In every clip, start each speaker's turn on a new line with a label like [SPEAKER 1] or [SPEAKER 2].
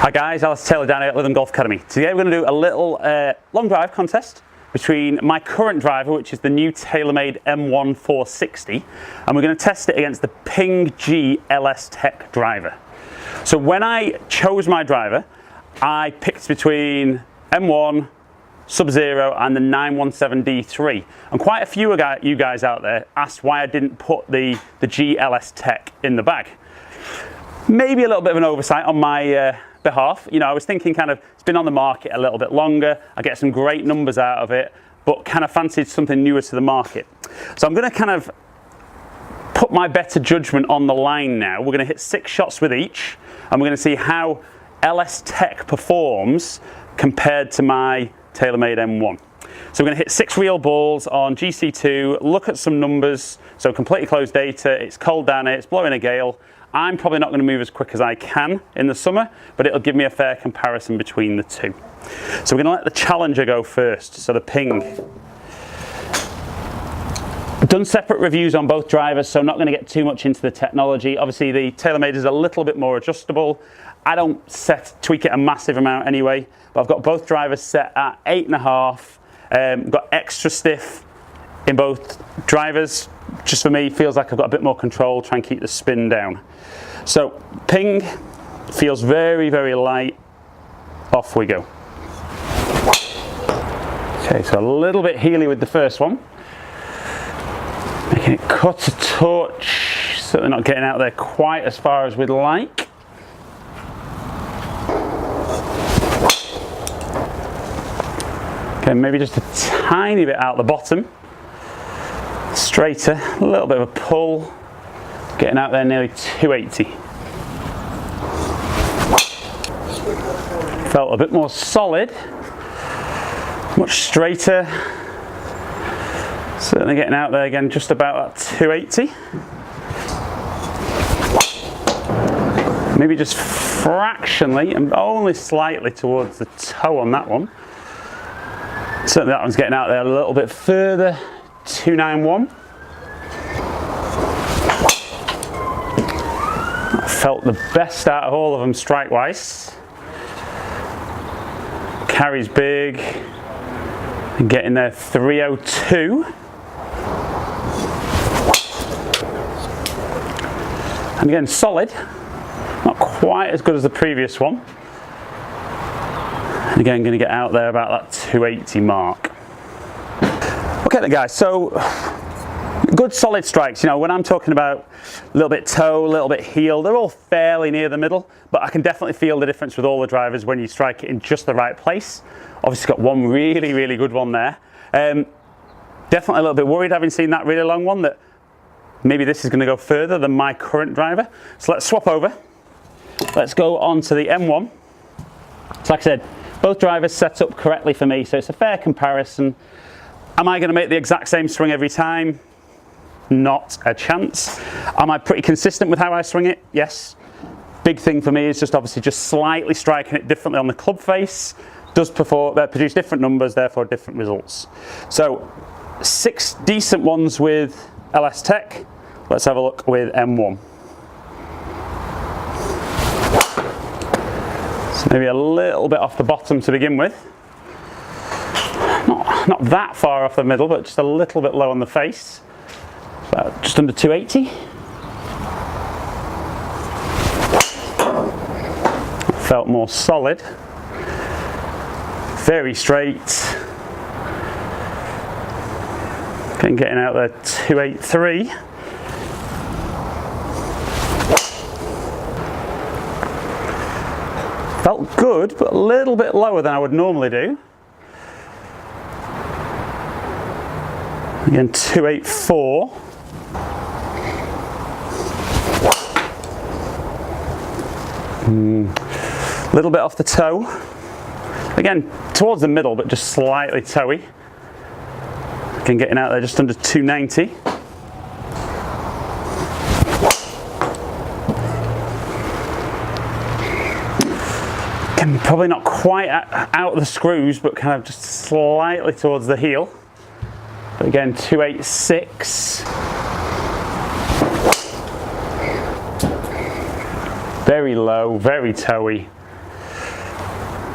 [SPEAKER 1] Hi guys, Alex Taylor down here at Lytham Golf Academy. Today we're going to do a little long drive contest between my current driver, which is the new TAYLORMADE M1 460, and we're going to test it against the Ping G LSTEC driver. So when I chose my driver, I picked between M1, Sub-Zero and the 917D3, and quite a few of you guys out there asked why I didn't put the G LSTEC in the bag. Maybe a little bit of an oversight on my behalf. You know, I was thinking kind of, it's been on the market a little bit longer, I get some great numbers out of it, but kind of fancied something newer to the market. So I'm going to kind of put my better judgment on the line now. We're going to hit 6 shots with each, and we're going to see how LSTEC performs compared to my TAYLORMADE M1. So we're going to hit 6 real balls on GC2, look at some numbers, so completely closed data, it's cold down here, it's blowing a gale. I'm probably not going to move as quick as I can in the summer, but it'll give me a fair comparison between the two. So we're going to let the Challenger go first, so the Ping. I've done separate reviews on both drivers, so I'm not going to get too much into the technology. Obviously the TAYLORMADE is a little bit more adjustable. I don't tweak it a massive amount anyway, but I've got both drivers set at 8.5. Got extra stiff in both drivers. Just for me, feels like I've got a bit more control, try and keep the spin down. So Ping feels very, very light. Off we go. Okay, so a little bit heely with the first one. Making it cut a touch, certainly not getting out there quite as far as we'd like. Okay, maybe just a tiny bit out the bottom. Straighter, a little bit of a pull, getting out there nearly 280. Felt a bit more solid, much straighter. Certainly getting out there again just about that 280. Maybe just fractionally and only slightly towards the toe on that one. Certainly that one's getting out there a little bit further. 291. I felt the best out of all of them strike wise. Carries big and getting there 302. And again solid, not quite as good as the previous one. And again going to get out there about that 280 mark. Okay then guys, so good solid strikes. You know, when I'm talking about a little bit toe, a little bit heel, they're all fairly near the middle, but I can definitely feel the difference with all the drivers when you strike it in just the right place. Obviously got one really, really good one there. Definitely a little bit worried having seen that really long one that maybe this is going to go further than my current driver. So let's swap over. Let's go on to the M1. So like I said, both drivers set up correctly for me, so it's a fair comparison. Am I going to make the exact same swing every time? Not a chance. Am I pretty consistent with how I swing it? Yes. Big thing for me is just obviously just slightly striking it differently on the club face. Does produce different numbers, therefore different results. So 6 decent ones with LSTEC. Let's have a look with M1. So maybe a little bit off the bottom to begin with. Not that far off the middle, but just a little bit low on the face. About just under 280. Felt more solid. Very straight. Again, getting out there 283. Felt good, but a little bit lower than I would normally do. Again, 284. Little bit off the toe. Again, towards the middle, but just slightly toey. Again, getting out there just under 290. Again, probably not quite out of the screws, but kind of just slightly towards the heel. But again, 286. Very low, very toey.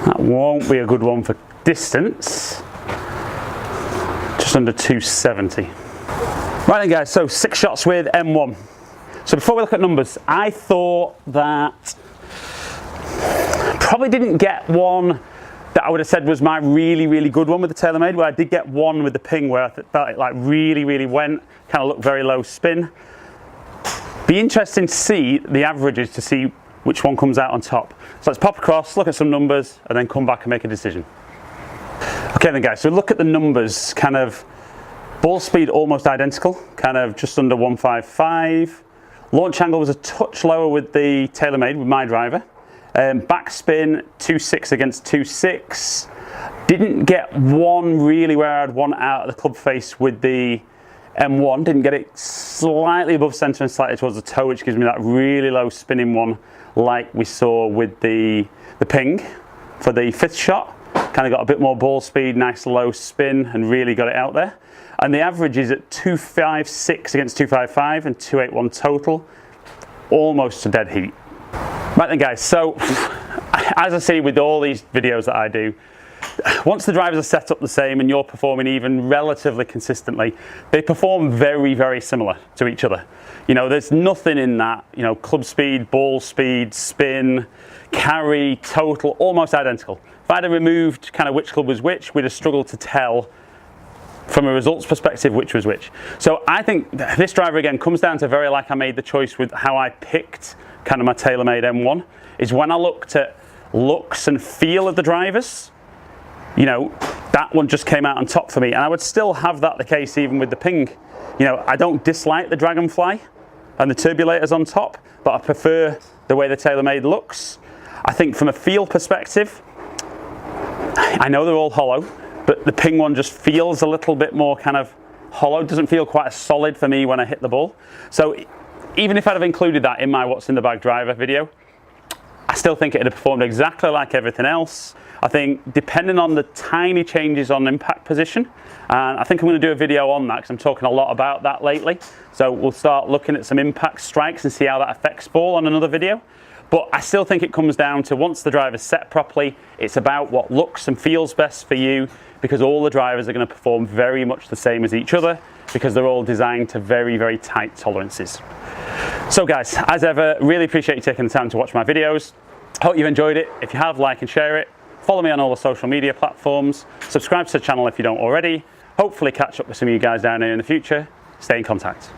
[SPEAKER 1] That won't be a good one for distance. Just under 270. Right then guys, so 6 shots with M1. So before we look at numbers, I thought that probably didn't get one that I would have said was my really good one with the TAYLORMADE, where I did get one with the Ping where I felt it like really went, kind of looked very low spin. Be interesting to see the averages to see which one comes out on top. So let's pop across, look at some numbers, and then come back and make a decision. Okay then guys, so look at the numbers, kind of ball speed almost identical, kind of just under 155. Launch angle was a touch lower with the TAYLORMADE with my driver. Backspin 2.6 against 2.6. Didn't get one really where I'd want out of the club face with the M1. Didn't get it slightly above centre and slightly towards the toe, which gives me that really low spinning one like we saw with the Ping for the 5th shot. Kind of got a bit more ball speed, nice low spin, and really got it out there. And the average is at 256 against 255 and 281 total, almost a dead heat. Right then guys, so as I see with all these videos that I do, once the drivers are set up the same and you're performing even relatively consistently, they perform very similar to each other. You know, there's nothing in that, you know, club speed, ball speed, spin, carry, total, almost identical. If I'd have removed kind of which club was which, we'd have struggled to tell from a results perspective which was which. So I think this driver again comes down to very like I made the choice with how I picked kind of my TAYLORMADE M1, is when I looked at looks and feel of the drivers, you know, that one just came out on top for me, and I would still have that the case even with the Ping. You know, I don't dislike the Dragonfly and the turbulators on top, but I prefer the way the TAYLORMADE looks. I think from a feel perspective, I know they're all hollow, but the Ping one just feels a little bit more kind of hollow, doesn't feel quite as solid for me when I hit the ball. So even if I'd have included that in my what's in the bag driver video, I still think it would have performed exactly like everything else. I think depending on the tiny changes on impact position, and I think I'm going to do a video on that because I'm talking a lot about that lately. So we'll start looking at some impact strikes and see how that affects ball on another video. But I still think it comes down to once the driver's set properly, it's about what looks and feels best for you, because all the drivers are going to perform very much the same as each other because they're all designed to very tight tolerances. So guys, as ever, really appreciate you taking the time to watch my videos. Hope you've enjoyed it. If you have, like and share it. Follow me on all the social media platforms. Subscribe to the channel if you don't already. Hopefully catch up with some of you guys down here in the future. Stay in contact.